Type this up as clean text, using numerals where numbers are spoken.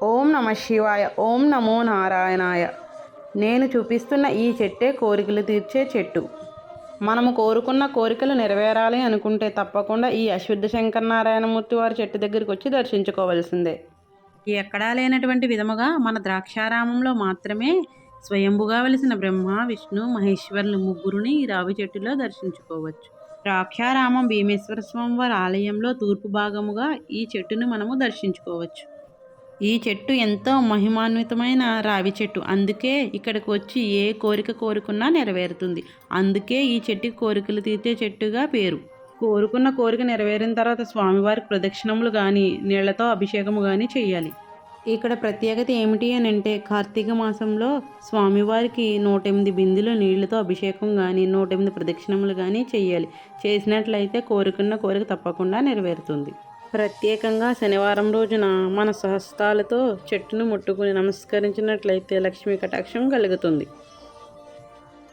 ఓం నమ శివాయ. ఓం నమో నారాయణాయ. నేను చూపిస్తున్న ఈ చెట్టే కోరికలు తీర్చే చెట్టు. మనము కోరుకున్న కోరికలు నెరవేరాలి అనుకుంటే తప్పకుండా ఈ అశ్వద్ధ శంకరనారాయణమూర్తి వారి చెట్టు దగ్గరికి వచ్చి దర్శించుకోవాల్సిందే. ఎక్కడా లేనటువంటి విధముగా మన ద్రాక్షారామంలో మాత్రమే స్వయంభుగా వెలిసిన బ్రహ్మ, విష్ణు, మహేశ్వరులు ముగ్గురుని ఈ రావి చెట్టులో దర్శించుకోవచ్చు. ద్రాక్షారామం భీమేశ్వర స్వామి వారి ఆలయంలో తూర్పు భాగముగా ఈ చెట్టును మనము దర్శించుకోవచ్చు. ఈ చెట్టు ఎంతో మహిమాన్వితమైన రావి చెట్టు. అందుకే ఇక్కడికి వచ్చి ఏ కోరిక కోరుకున్నా నెరవేరుతుంది. అందుకే ఈ చెట్టుకి కోరికలు తీర్చే చెట్టుగా పేరు. కోరుకున్న కోరిక నెరవేరిన తర్వాత స్వామివారికి ప్రదక్షిణములు కానీ నీళ్లతో అభిషేకము కానీ చేయాలి. ఇక్కడ ప్రత్యేకత ఏమిటి అని అంటే కార్తీక మాసంలో స్వామివారికి 108 బిందులు నీళ్లతో అభిషేకం కానీ 108 ప్రదక్షిణములు కానీ చేయాలి. చేసినట్లయితే కోరుకున్న కోరిక తప్పకుండా నెరవేరుతుంది. ప్రత్యేకంగా శనివారం రోజున మన స్వహస్తాలతో చెట్టును ముట్టుకుని నమస్కరించినట్లయితే లక్ష్మీ కటాక్షం కలుగుతుంది.